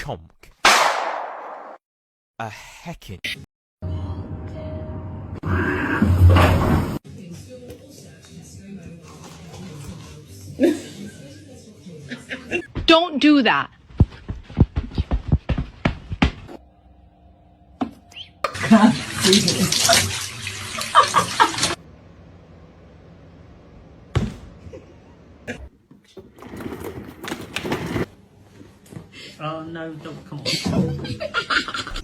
chonk. A heckin'. Don't do that. Oh no, don't come on.